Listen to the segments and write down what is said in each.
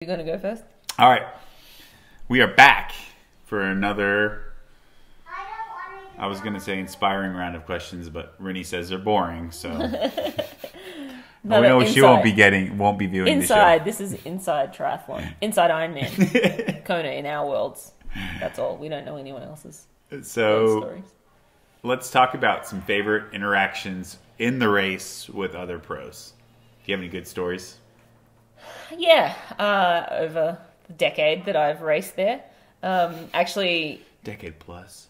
You gonna go first? All right. We are back for another, I was going to say inspiring round of questions, but Rinny says they're boring, so. We know she won't be viewing inside. the show. This is inside triathlon. Inside Ironman. Kona in our worlds. That's all. We don't know anyone else's stories. Let's talk about some favorite interactions in the race with other pros. Do you have any good stories? Yeah, over the decade that I've raced there. Actually... Decade plus.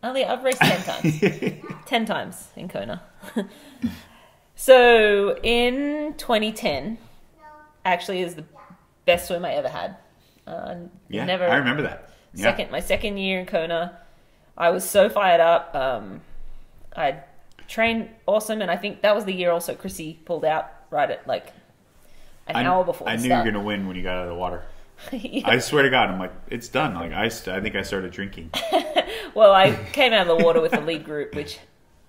I've raced 10 times. 10 times in Kona. So, in 2010, actually is the best swim I ever had. I remember that. Yeah. My second year in Kona, I was so fired up. I trained awesome, and I think that was the year also Chrissy pulled out right at like an hour before I the knew start. you were going to win when you got out of the water. Yeah. I swear to God, I'm like, it's done. Like I think I started drinking. Well, I came out of the water with the lead group, which,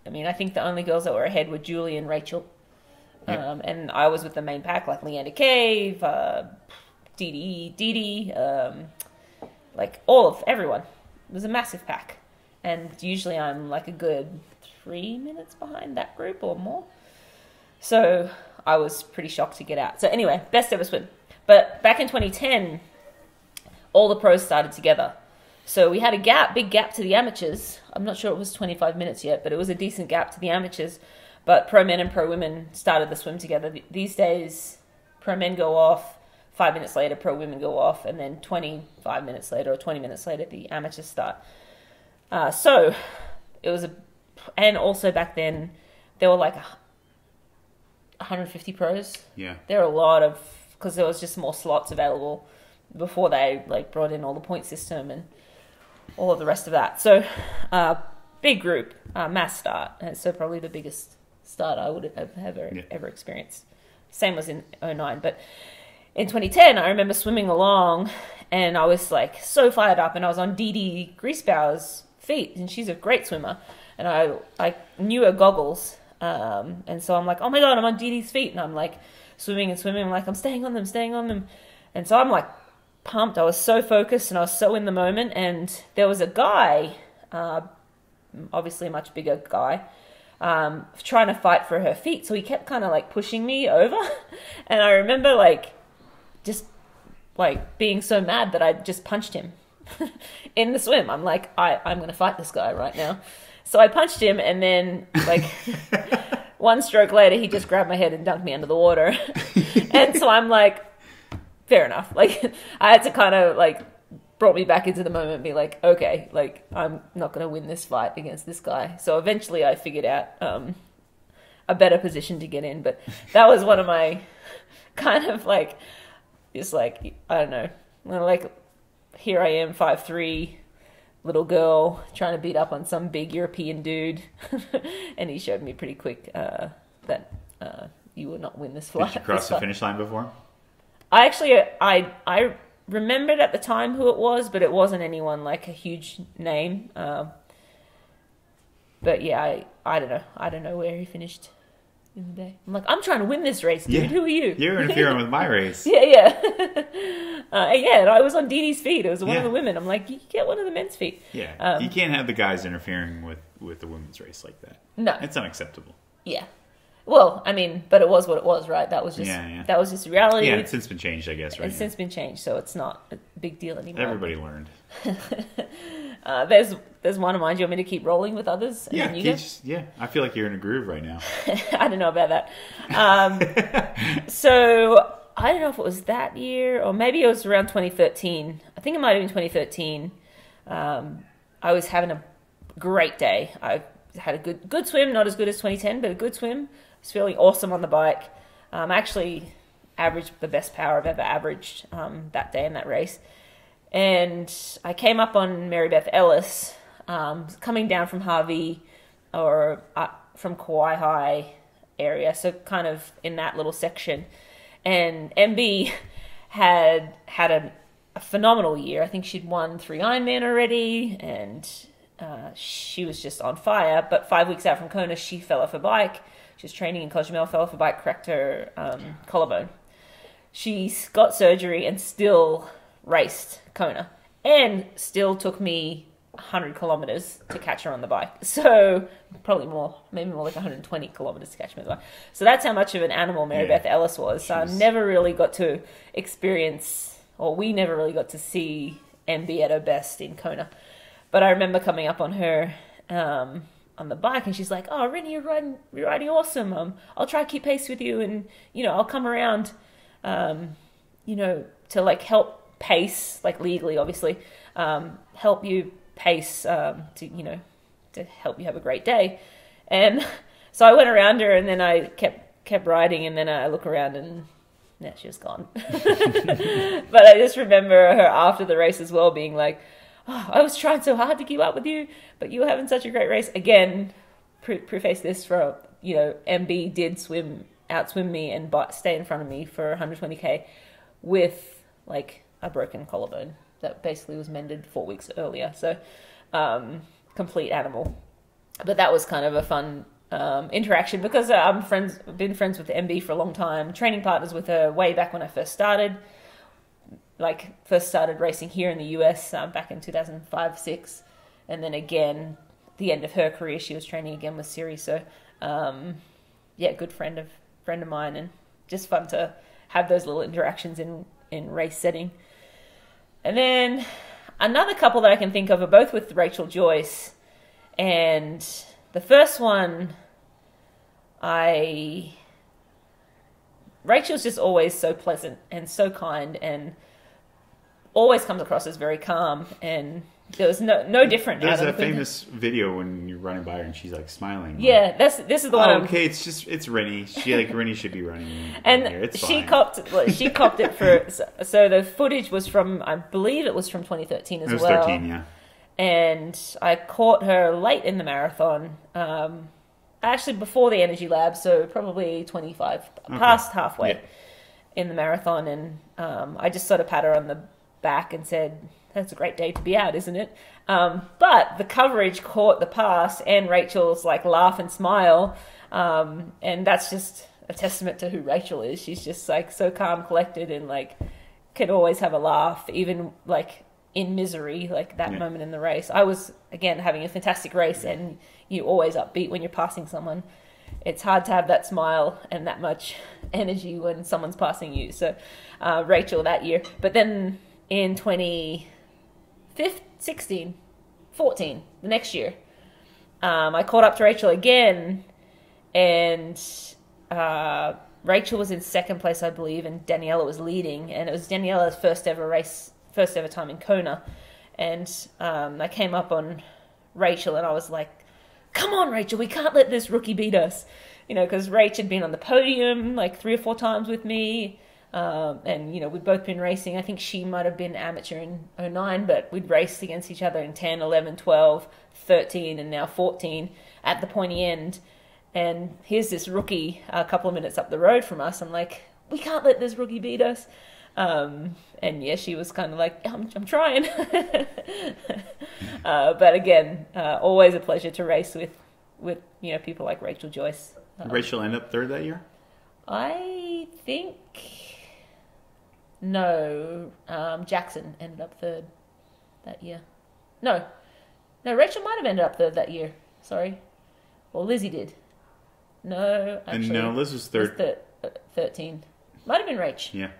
I mean, I think the only girls that were ahead were Julie and Rachel. Yep. And I was with the main pack, like Leander Cave, Dee Dee, like everyone. It was a massive pack. And usually I'm like a good 3 minutes behind that group or more. So I was pretty shocked to get out. So anyway, best ever swim. But back in 2010, all the pros started together. So we had a big gap to the amateurs. I'm not sure it was 25 minutes yet, but it was a decent gap to the amateurs. But pro men and pro women started the swim together. These days, pro men go off, 5 minutes later, pro women go off, and then 25 minutes later or 20 minutes later, the amateurs start. So it was and also back then, there were like 150 pros. Yeah. There were a lot of, because there was just more slots available before they like brought in all the point system and all of the rest of that. So big group, mass start. And so probably the biggest start I would have ever experienced. Same was in 2009. But in 2010, I remember swimming along and I was like so fired up, and I was on Dee Dee Griesbauer's feet, and she's a great swimmer. And I knew her goggles. And so I'm like, oh my God, I'm on Dee Dee's feet. And I'm like swimming. I'm like, I'm staying on them. And so I'm like pumped. I was so focused and I was so in the moment. And there was a guy, obviously a much bigger guy, trying to fight for her feet. So he kept kind of like pushing me over. And I remember like just like being so mad that I just punched him in the swim. I'm like, I'm going to fight this guy right now. So I punched him, and then like one stroke later, he just grabbed my head and dunked me under the water. And so I'm like, fair enough. Like I had to kind of like brought me back into the moment and be like, okay, like I'm not going to win this fight against this guy. So eventually I figured out a better position to get in. But that was one of my kind of like, just like, I don't know, like here I am, 5'3", little girl trying to beat up on some big European dude. And he showed me pretty quick that you will not win this fight. Did you cross the finish line before? I remembered at the time who it was, but it wasn't anyone like a huge name. But yeah, I don't know. I don't know where he finished in the day. I'm like, I'm trying to win this race, dude. Yeah. Who are you? You're interfering with my race. Yeah. And I was on Dee Dee's feet. It was one of the women. I'm like, you get one of the men's feet. Yeah. You can't have the guys interfering with the women's race like that. No. It's unacceptable. Yeah. Well, I mean, but it was what it was, right? That was just that was just reality. Yeah, it's since been changed, I guess, right? It's since been changed, so it's not a big deal anymore. Everybody learned. There's one of mine. Do you want me to keep rolling with others? Yeah, I feel like you're in a groove right now. I don't know about that. So I don't know if it was that year or maybe it was around 2013. I think it might have been 2013. I was having a great day. I had a good swim, not as good as 2010, but a good swim. I was feeling awesome on the bike. Actually averaged the best power I've ever averaged that day in that race. And I came up on Mary Beth Ellis, coming down from Harvey or from Kauai High area, so kind of in that little section. And MB had a phenomenal year. I think she'd won 3 Ironman already, and she was just on fire. But 5 weeks out from Kona, she fell off her bike. She was training in Cozumel, fell off her bike, cracked her collarbone. she got surgery and still raced Kona, and still took me 100 kilometers to catch her on the bike. So probably more, maybe more like 120 kilometers to catch me on the bike. So that's how much of an animal Mary Beth Ellis was. So I never really got to experience, or we never really got to see MB at her best in Kona. But I remember coming up on her on the bike, and she's like, "Oh, Rinny, you're riding awesome. I'll try to keep pace with you, and I'll come around, to like help pace, like legally, obviously, help you pace to help you have a great day." And so I went around her, and then I kept riding, and then I look around, and she was gone. But I just remember her after the race as well being like, "Oh, I was trying so hard to keep up with you, but you were having such a great race." Again, preface this for, MB did outswim me and stay in front of me for 120k with like a broken collarbone that basically was mended 4 weeks earlier. So, complete animal. But that was kind of a fun interaction because I've been friends with MB for a long time, training partners with her way back when I first started racing here in the US back in 2005-06, and then again the end of her career she was training again with Siri. So good friend of mine, and just fun to have those little interactions in race setting. And then another couple that I can think of are both with Rachel Joyce, and the first one, Rachel's just always so pleasant and so kind, and always comes across as very calm, and there was no different. There's a famous video when you're running by her and she's like smiling. Yeah, like, this is the one. Okay, it's Rinny. Rinny should be running. And here. It's she fine. copped it for. So the footage was from, I believe it was from 2013 as well. It was 13, yeah. And I caught her late in the marathon. Actually before the energy lab, so probably 25, past halfway in the marathon, and I just sort of pat her on the back and said, "That's a great day to be out, isn't it?" But the coverage caught the pass and Rachel's like laugh and smile, and that's just a testament to who Rachel is. She's just like so calm, collected, and like can always have a laugh, even like in misery, like that moment in the race. I was again having a fantastic race, and you always upbeat when you're passing someone. It's hard to have that smile and that much energy when someone's passing you. So Rachel that year. But then in 2016, 14, the next year, I caught up to Rachel again, and Rachel was in second place, I believe, and Daniela was leading, and it was Daniela's first ever time in Kona. And I came up on Rachel, and I was like, "Come on, Rachel, we can't let this rookie beat us." Because Rach had been on the podium like 3 or 4 times with me. And, we'd both been racing. I think she might have been amateur in 09, but we'd raced against each other in 10, 11, 12, 13, and now 14 at the pointy end. And here's this rookie a couple of minutes up the road from us. I'm like, "We can't let this rookie beat us." And yeah, she was kind of like, I'm trying. But again, always a pleasure to race with people like Rachel Joyce. Rachel ended up third that year? I think no. Jackson ended up third that year. No, Rachel might have ended up third that year. Sorry. Well, Lizzie did. No, actually. And no, Liz was third. 13. Might have been Rach. Yeah.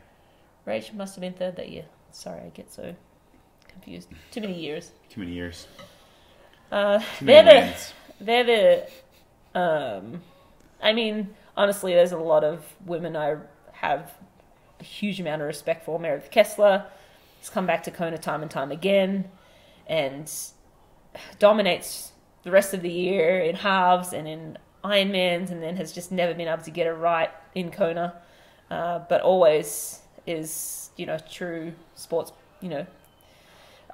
Rach must have been third that year. Sorry, I get so confused. Too many years. They're the. I mean, honestly, there's a lot of women I have a huge amount of respect for. Meredith Kessler has come back to Kona time and time again, and dominates the rest of the year in halves and in Ironmans, and then has just never been able to get it right in Kona, but always is, true sports,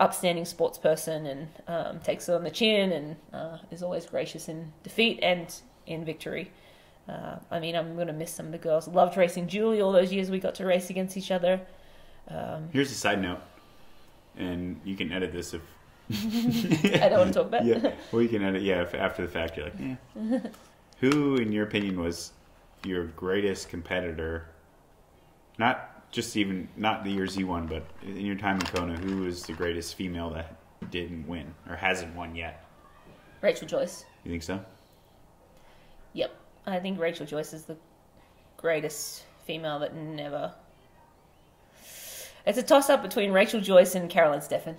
upstanding sports person, and takes it on the chin, and is always gracious in defeat and in victory. I mean, I'm going to miss some of the girls. Loved racing Julie all those years we got to race against each other. Here's a side note, and you can edit this if... I don't want to talk about it. Yeah, well, you can edit, if after the fact you're like, Who, in your opinion, was your greatest competitor? Not just even not the years you won, but in your time in Kona, who was the greatest female that didn't win or hasn't won yet? Rachel Joyce. You think so? Yep. I think Rachel Joyce is the greatest female that never... It's a toss-up between Rachel Joyce and Carolyn Steffen.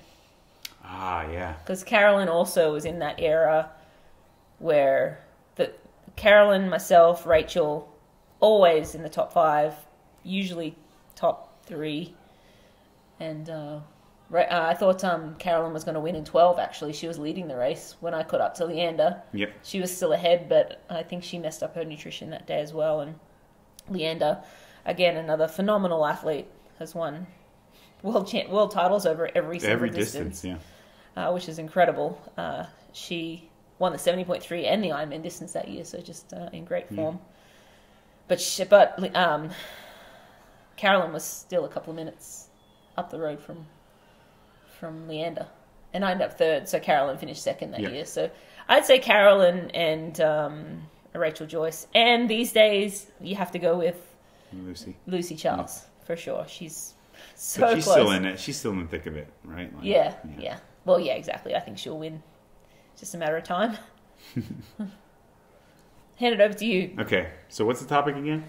Ah, yeah. Because Carolyn also was in that era where Carolyn, myself, Rachel, always in the top 5, usually top 3. And I thought Carolyn was going to win in 12, actually. She was leading the race when I caught up to Leander. Yep. She was still ahead, but I think she messed up her nutrition that day as well. And Leander, again, another phenomenal athlete, has won world titles over every single distance. Yeah. Which is incredible. She won the 70.3 and the Ironman distance that year, so just in great form. But Carolyn was still a couple of minutes up the road from Leander, and I ended up 3rd. So Carolyn finished 2nd that year. So I'd say Carolyn and Rachel Joyce. And these days you have to go with Lucy Charles for sure. She's so she's close. Still in it. She's still in the thick of it, right? Like, yeah. Well, yeah, exactly. I think she'll win. It's just a matter of time. Hand it over to you. Okay, so what's the topic again?